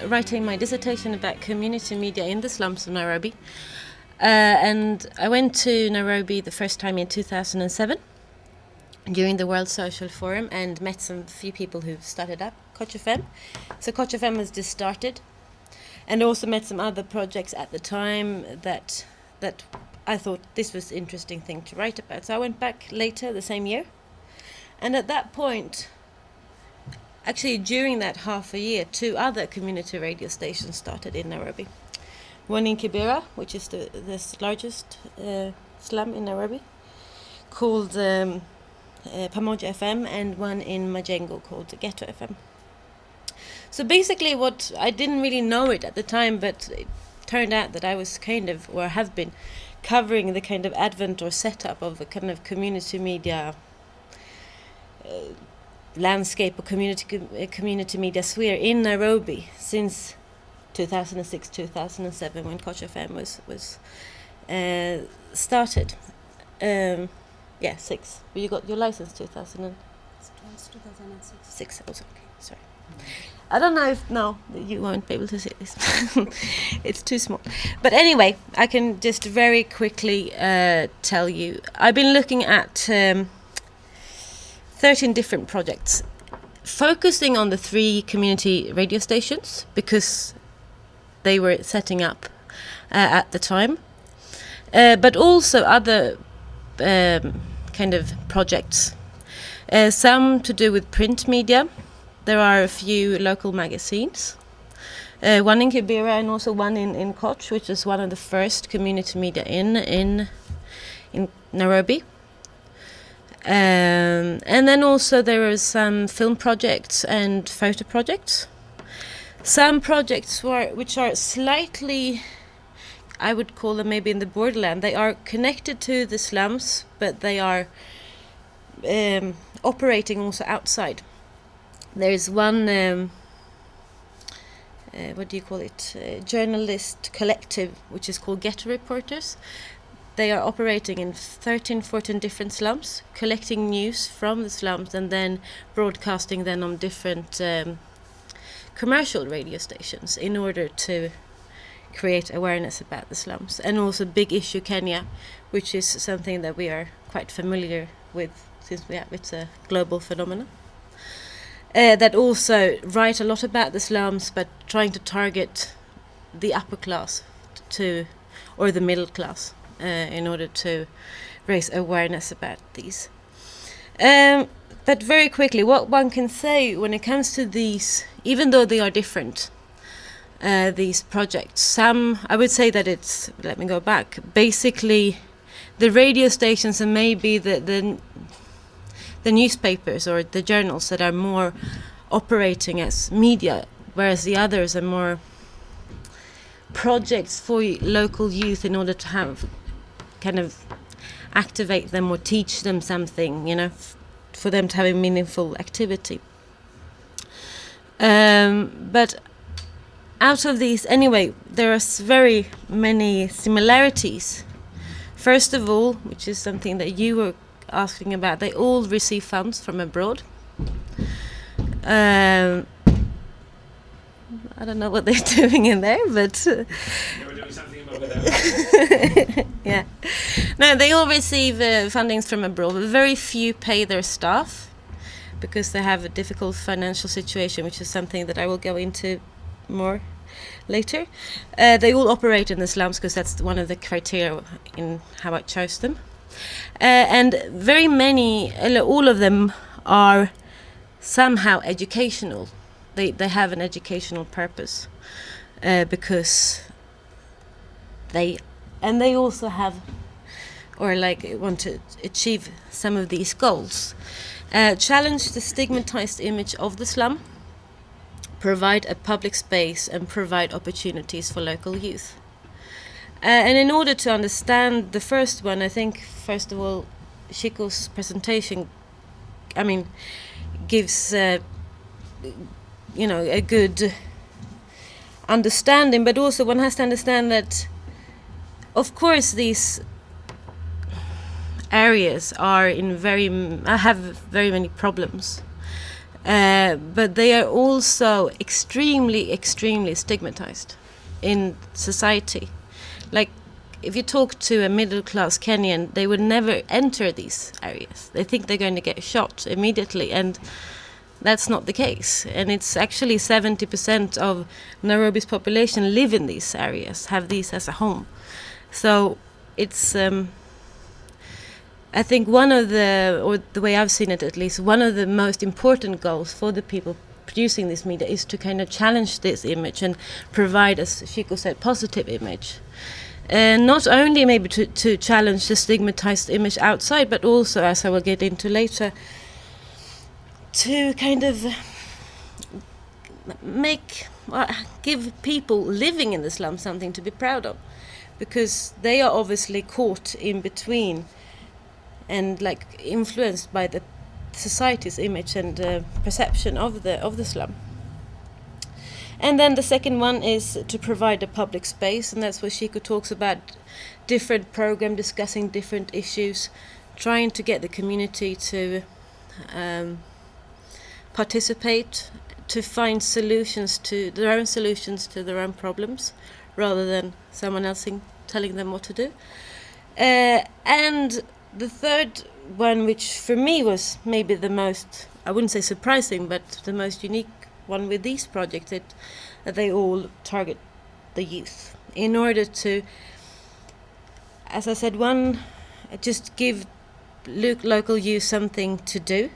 writing my dissertation about community media in the slums of Nairobi. And I went to Nairobi the first time in 2007 during the World Social Forum and met some few people who started up Koch FM. So Koch FM was just started, and also met some other projects at the time that I thought this was an interesting thing to write about. So I went back later the same year, and at that point, actually during that half a year, 2 other community radio stations started in Nairobi. One in Kibera, which is the largest slum in Nairobi, called Pamoja FM, and one in Majengo called Ghetto FM. So basically what, I didn't really know it at the time, but it turned out that I was kind of, or have been, covering the kind of advent or setup of a kind of community media landscape or community media sphere in Nairobi since 2006-2007 when Koch FM was started. 6. Well, you got your license 2006. Also, okay, sorry. I don't know if you won't be able to see this. It's too small. But anyway, I can just very quickly tell you. I've been looking at 13 different projects, focusing on the 3 community radio stations because they were setting up at the time, but also other kind of projects, some to do with print media. There are a few local magazines, one in Kibera and also one in Koch, which is one of the first community media in Nairobi. And then also there are some film projects and photo projects. Some projects which are slightly, I would call them maybe in the borderland. They are connected to the slums, but they are operating also outside. There's one, journalist collective, which is called Ghetto Reporters. They are operating in 13-14 different slums, collecting news from the slums and then broadcasting them on different commercial radio stations in order to create awareness about the slums. And also Big Issue Kenya, which is something that we are quite familiar with since it's a global phenomenon. That also write a lot about the slums, but trying to target the upper class or the middle class in order to raise awareness about these. But very quickly, what one can say when it comes to these, even though they are different, these projects, I would say that it's, let me go back, basically the radio stations and maybe the newspapers or the journals that are more operating as media, whereas the others are more projects for local youth in order to have kind of activate them or teach them something, for them to have a meaningful activity. But out of these, anyway, there are very many similarities. First of all, which is something that you were asking about, they all receive funds from abroad. I don't know what they're doing in there, but They were doing something about that. yeah. No, they all receive fundings from abroad, but very few pay their staff because they have a difficult financial situation, which is something that I will go into more later. They all operate in the slums because that's one of the criteria in how I chose them. And very many, all of them are somehow educational. They have an educational purpose because they also have want to achieve some of these goals. Challenge the stigmatized image of the slum, provide a public space and provide opportunities for local youth. And in order to understand the first one, I think, first of all, Chico's presentation, gives, a good understanding, but also one has to understand that, of course, these areas have very many problems. But they are also extremely, extremely stigmatized in society. Like, if you talk to a middle-class Kenyan, they would never enter these areas. They think they're going to get shot immediately, and that's not the case. And it's actually 70% of Nairobi's population live in these areas, have these as a home. So it's, I think one of the, or the way I've seen it at least, one of the most important goals for the people producing this media is to kind of challenge this image and provide, as Chico said, positive image. And not only maybe to challenge the stigmatized image outside, but also, as I will get into later, to kind of give people living in the slums something to be proud of, because they are obviously caught in between and like influenced by the society's image and perception of the slum. And then the second one is to provide a public space, and that's where Chico talks about different programs discussing different issues, trying to get the community to participate, to find solutions to their own problems, rather than someone else telling them what to do. And the third one, which for me was maybe the most, I wouldn't say surprising, but the most unique one with these projects, that they all target the youth in order to, as I said, just give local youth something to do,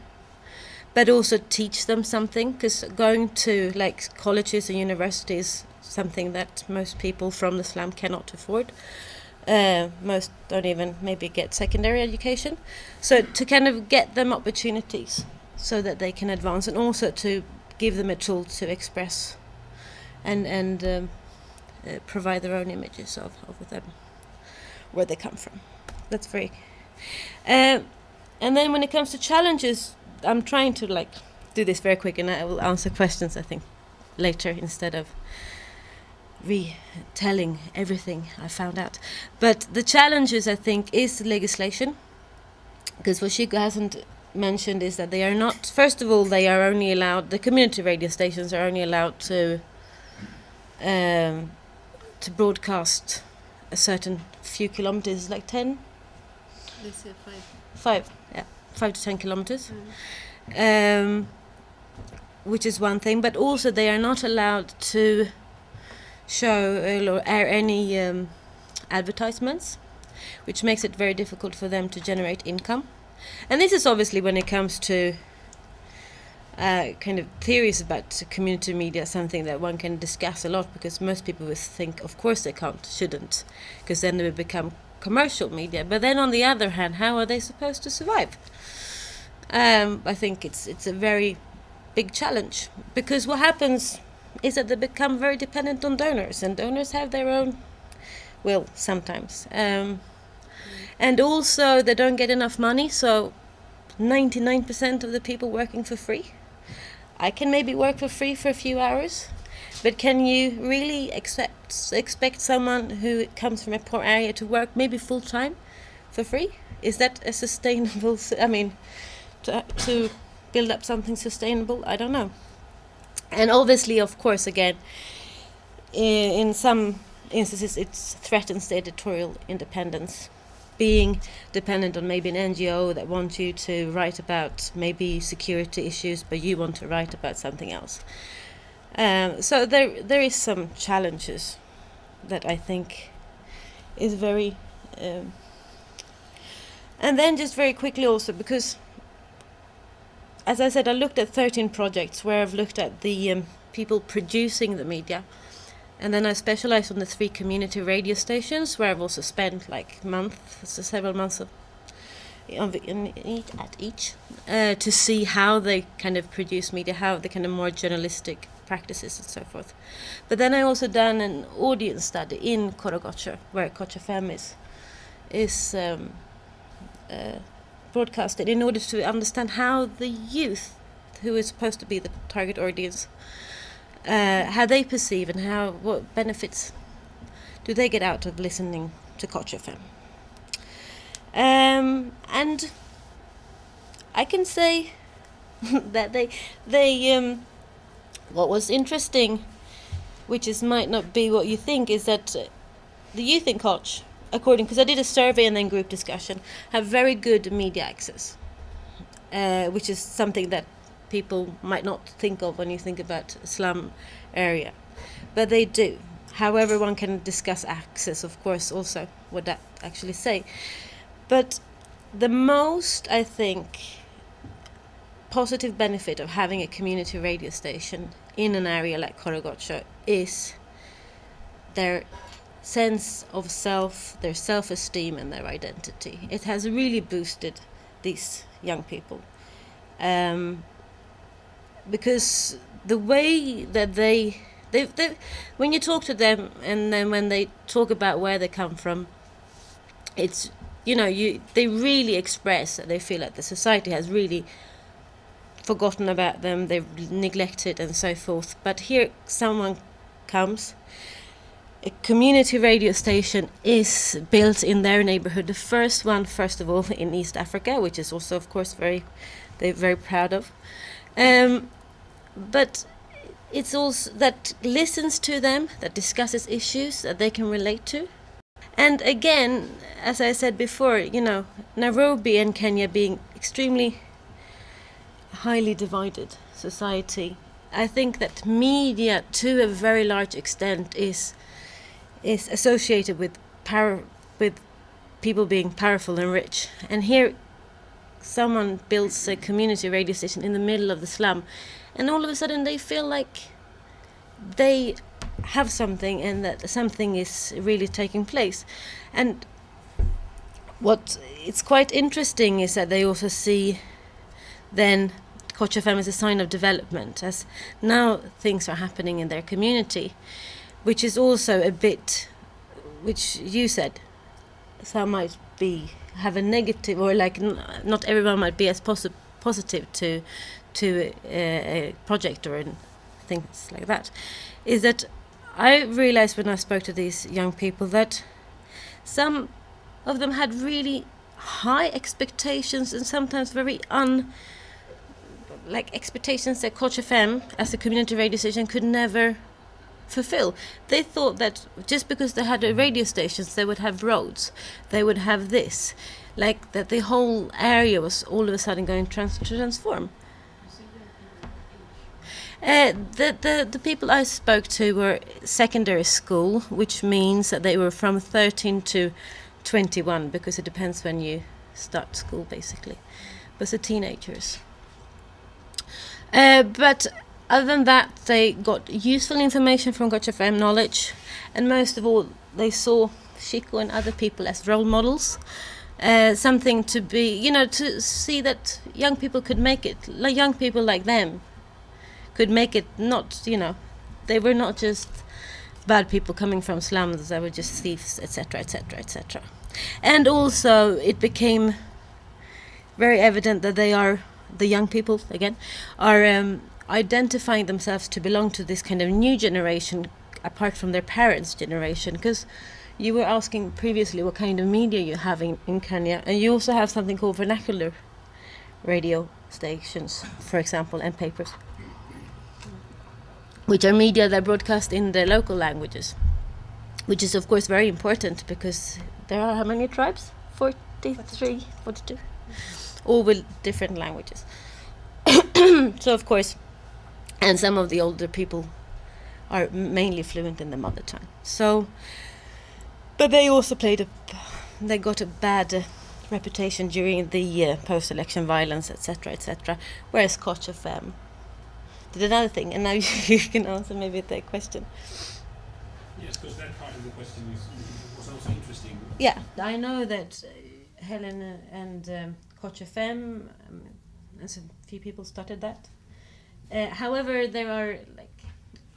but also teach them something, because going to like colleges and universities is something that most people from the slum cannot afford. Most don't even maybe get secondary education. So to kind of get them opportunities so that they can advance, and also to give them a tool to express and provide their own images of them, where they come from. That's very... and then when it comes to challenges, I'm trying to like do this very quick, and I will answer questions, I think, later, instead of retelling everything I found out. But the challenges, I think, is the legislation, because what Chico hasn't mentioned is that they are not, first of all, they are only allowed, the community radio stations are only allowed to broadcast a certain few kilometers, like 10? They say 5, yeah, 5 to 10 kilometers. Which is one thing, but also they are not allowed to show or air any advertisements, which makes it very difficult for them to generate income. And this is obviously when it comes to kind of theories about community media, something that one can discuss a lot, because most people would think, of course they shouldn't, because then they would become commercial media. But then on the other hand, how are they supposed to survive? I think it's a very big challenge, because what happens is that they become very dependent on donors, and donors have their own will sometimes. And also they don't get enough money, so 99% of the people working for free. I can maybe work for free for a few hours, but can you really expect someone who comes from a poor area to work maybe full time for free? Is that a sustainable, I mean, to build up something sustainable? I don't know. And obviously, of course, again, in some instances it threatens the editorial independence, being dependent on maybe an NGO that wants you to write about maybe security issues, but you want to write about something else. So there is some challenges that I think is very... and then just very quickly also, because as I said, I looked at 13 projects where I've looked at the people producing the media. And then I specialized on the 3 community radio stations, where I've also spent like several months at each, to see how they kind of produce media, how the kind of more journalistic practices and so forth. But then I also done an audience study in Korogocho, where Koch FM is broadcasted, in order to understand how the youth, who is supposed to be the target audience, how they perceive and what benefits do they get out of listening to Koch FM. And I can say that they what was interesting, which is might not be what you think, is that the youth in Koch, according, because I did a survey and then group discussion, have very good media access, which is something that people might not think of when you think about slum area, but they do. However, one can discuss access, of course, also what that actually say. But the most, I think, positive benefit of having a community radio station in an area like Korogocho is their sense of self, their self-esteem and their identity. It has really boosted these young people. Because the way that they when you talk to them and then when they talk about where they come from, it's, they really express that they feel like the society has really forgotten about them, they've neglected and so forth. But here someone comes, a community radio station is built in their neighborhood, the first one, first of all, in East Africa, which is also, of course, they're very proud of. But it's also that listens to them, that discusses issues that they can relate to. And again, as I said before, Nairobi and Kenya being extremely highly divided society, I think that media, to a very large extent, is associated with power, with people being powerful and rich. And here, someone builds a community radio station in the middle of the slum, and all of a sudden they feel like they have something and that something is really taking place. And what it's quite interesting is that they also see then Koch FM as a sign of development, as now things are happening in their community, which is also a bit, which you said, some might have a negative, or like not everyone might be as positive to a project or things like that. Is that I realized when I spoke to these young people that some of them had really high expectations and sometimes very expectations that Koch FM as a community radio station could never fulfill. They thought that just because they had radio stations, they would have roads, they would have this, like that the whole area was all of a sudden going to transform. The people I spoke to were secondary school, which means that they were from 13 to 21, because it depends when you start school, basically. But the teenagers. But other than that, they got useful information from Koch FM, knowledge, and most of all, they saw Chico and other people as role models. Something to be, to see that young people could make it, like young people like them could make it, not, they were not just bad people coming from slums, they were just thieves, etc., etc., etc. And also it became very evident that the young people, again, are identifying themselves to belong to this kind of new generation apart from their parents' generation, because you were asking previously what kind of media you have in Kenya, and you also have something called vernacular radio stations, for example, and papers, which are media that broadcast in the local languages, which is of course very important because there are how many tribes? 43, 42, all with different languages. So of course, and some of the older people are mainly fluent in the mother tongue. So, but they also they got a bad reputation during the post-election violence, etc., etc. Whereas Koch FM did another thing, and now you can answer maybe the question. Yes, because that part of the question was also interesting. Yeah, I know that Helen and Koch FM, as a few people started that. However, there are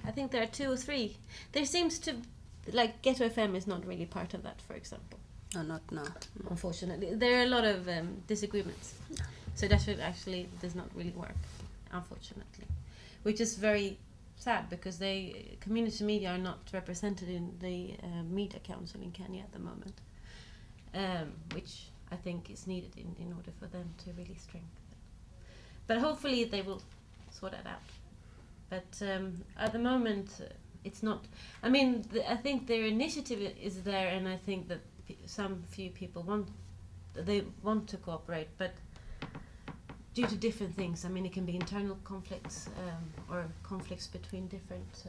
I think there are 2 or 3. There seems to, Ghetto FM is not really part of that, for example. No, not now. Unfortunately, there are a lot of disagreements. So that actually does not really work, unfortunately. Which is very sad because community media are not represented in the media council in Kenya at the moment, which I think is needed in order for them to really strengthen. but hopefully they will sort that out. But at the moment, it's not. I mean, I think their initiative is there, and I think that some few people want to cooperate, but due to different things. I mean, it can be internal conflicts or conflicts between different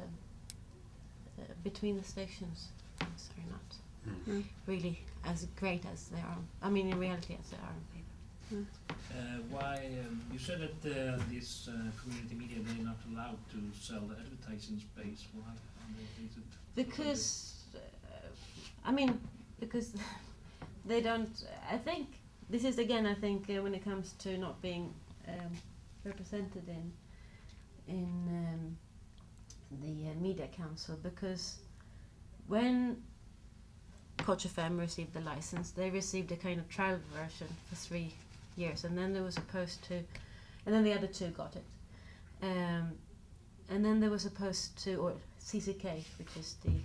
between the stations. Things are not really as great as they are. I mean, in reality, as they are on paper. Why you said that this community media, they're not allowed to sell the advertising space. Why? Is it because I mean, because they don't. I think this is again. I think when it comes to not being represented in the media council, because when Coach FM received the license, they received a kind of trial version for 3 years, and then they were supposed to, and then the other two got it, and then they were supposed to, or CCK, which is the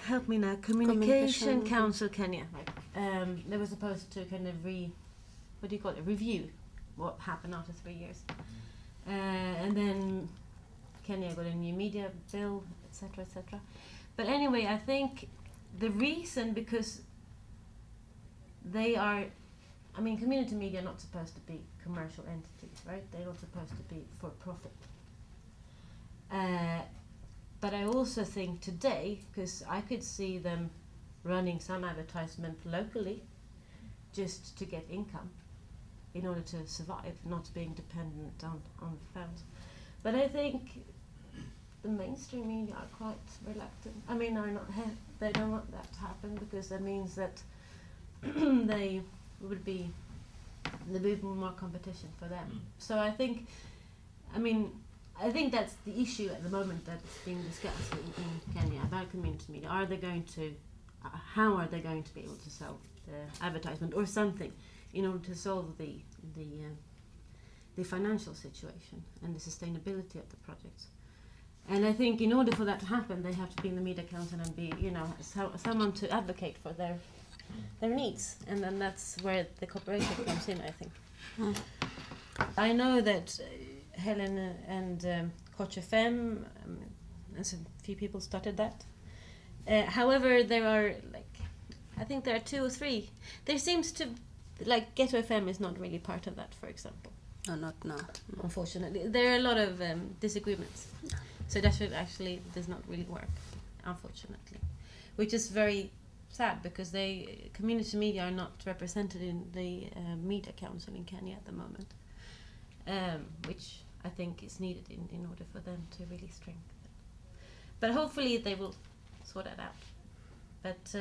help me now, Communication Council Kenya, right? They were supposed to kind of review what happened after 3 years, and then Kenya got a new media bill, etc., etc. But anyway, I think the reason, because they are, I mean, community media are not supposed to be commercial entities, right? They're not supposed to be for profit. But I also think today, because I could see them running some advertisement locally just to get income in order to survive, not being dependent on the phones. But I think the mainstream media are quite reluctant. I mean, they don't want that to happen, because that means that there would be more competition for them. So I think that's the issue at the moment that's being discussed in Kenya about community media. How are they going to be able to sell the advertisement or something in order to solve the financial situation and the sustainability of the projects? And I think in order for that to happen, they have to be in the media council and be, someone to advocate for their needs, and then that's where the cooperation comes in, I think. I know that Helen and Coach FM, and a few people started that. However, there are I think there are 2 or 3. There seems to, Ghetto FM is not really part of that, for example. No, not now. Unfortunately, there are a lot of disagreements. So that actually does not really work, unfortunately, which is very sad, because community media are not represented in the media council in Kenya at the moment, which I think is needed in order for them to really strengthen. But hopefully they will sort that out. But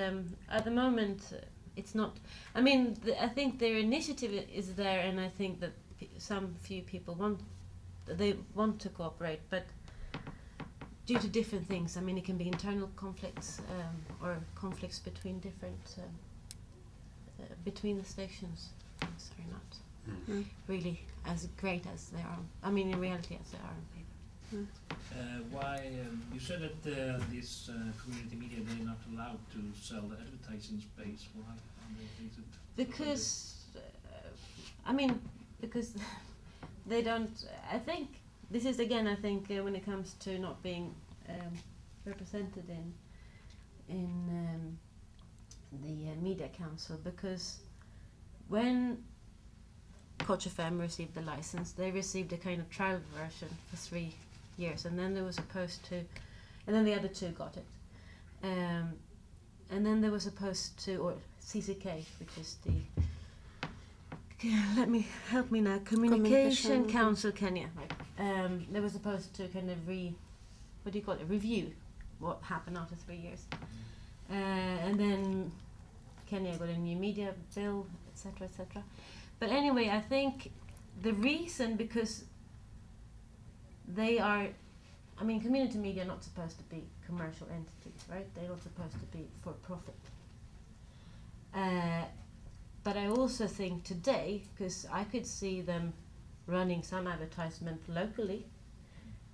at the moment, it's not. I mean, I think their initiative is there, and I think that some few people want to cooperate, but due to different things. I mean, it can be internal conflicts or conflicts between different between the stations. Things are not really as great as they are. I mean, in reality, as they are on paper. Why you said that this community media, they're not allowed to sell the advertising space. Why? Is it because because they don't. I think this is again. I think when it comes to not being represented in the media council, because when Coach FM received the license, they received a kind of trial version for 3 years, and then they were supposed to, and then the other two got it, and then they were supposed to, or CCK, which is the help me now, Communication Council Kenya, right? They were supposed to kind of review what happened after 3 years, and then Kenya got a new media bill, etc., etc. But anyway, I think the reason, because they are, I mean, community media are not supposed to be commercial entities, right? They're not supposed to be for profit. But I also think today, because I could see them running some advertisement locally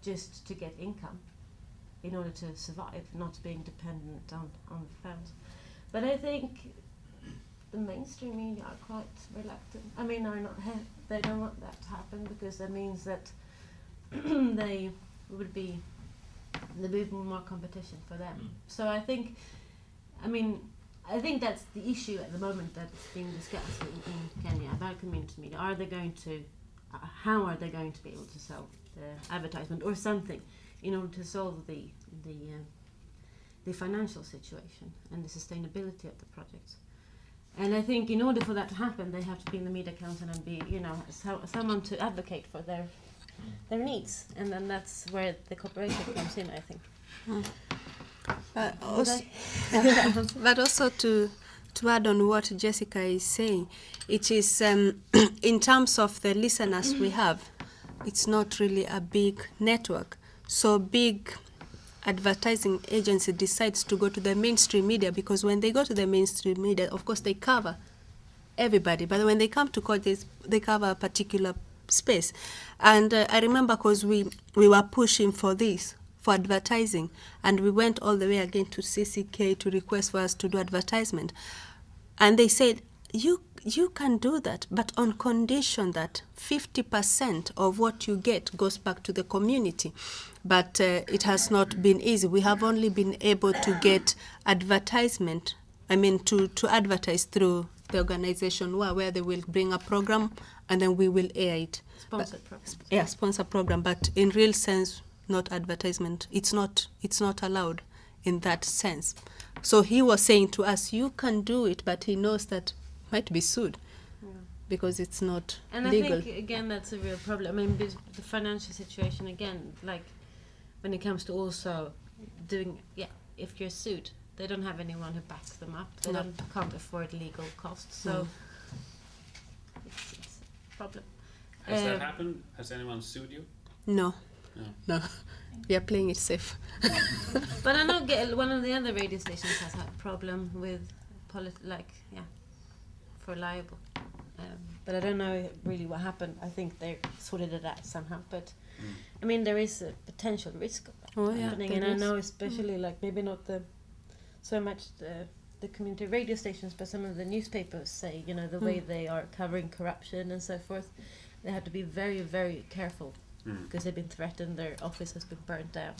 just to get income in order to survive, not being dependent on the phones. But I think the mainstream media are quite reluctant. I mean, they don't want that to happen because that means that there would be more competition for them. So I think that's the issue at the moment that's being discussed in Kenya about community media. How are they going to be able to sell the advertisement or something in order to solve the financial situation and the sustainability of the projects? And I think in order for that to happen, they have to be in the media council and be, someone to advocate for their needs, and then that's where the cooperative comes in, I think. But also to add on what Jessica is saying, it is in terms of the listeners we have, it's not really a big network. So big advertising agency decides to go to the mainstream media, because when they go to the mainstream media, of course they cover everybody, but when they come to court, they cover a particular space. And I remember because we were pushing for this, for advertising, and we went all the way again to CCK to request for us to do advertisement. And they said, you can do that, but on condition that 50% of what you get goes back to the community. But it has not been easy. We have only been able to get advertisement, to advertise through the organization where they will bring a program and then we will air it. Sponsored program. Yeah, sponsor program, but in real sense, not advertisement. It's not allowed in that sense. So he was saying to us, you can do it, but he knows that might be sued because it's not legal. I think, again, that's a real problem. I mean, the financial situation, again, like when it comes to also doing, if you're sued, they don't have anyone who backs them up. They can't afford legal costs. So it's a problem. Has that happened? Has anyone sued you? No. We are playing it safe. But I know one of the other radio stations has had a problem with for libel. But I don't know really what happened. I think they sorted it out somehow. But I mean, there is a potential risk of that happening, and I know especially maybe not so much the community radio stations, but some of the newspapers say, the way they are covering corruption and so forth, they have to be very, very careful because they've been threatened, their office has been burnt down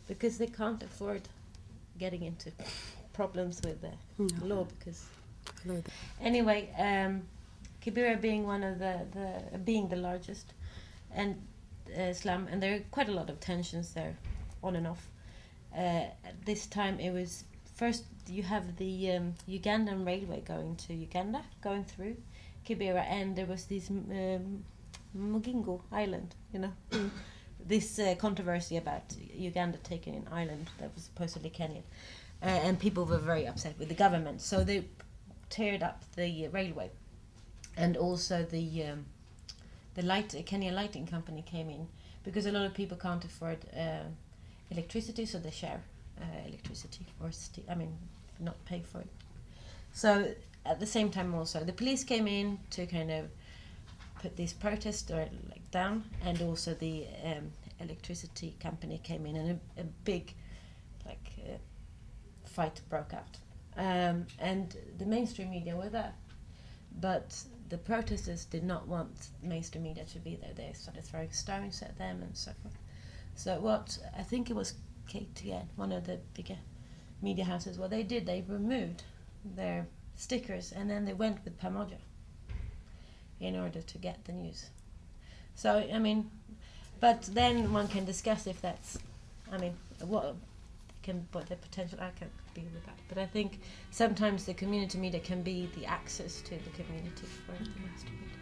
because they can't afford getting into problems with the law. Because anyway, Kibera being one of being the largest and slum, and there are quite a lot of tensions there, on and off. This time it was first you have the Ugandan railway going to Uganda, going through Kibera, and there was this Mugingo Island, this controversy about Uganda taking an island that was supposedly Kenyan, and people were very upset with the government, so they teared up the railway, and also the Kenya Lighting Company came in because a lot of people can't afford electricity, so they share electricity or not pay for it. So at the same time also the police came in to kind of put this protest down, and also the electricity company came in, and a big fight broke out, and the mainstream media were there, but the protesters did not want mainstream media to be there. They started throwing stones at them and so forth. So what I think it was KTN, one of the bigger media houses, what they did, they removed their stickers and then they went with Pamoja in order to get the news. So, but then one can discuss if that's, what the potential outcome could be with that. But I think sometimes the community media can be the access to the community for the mainstream media.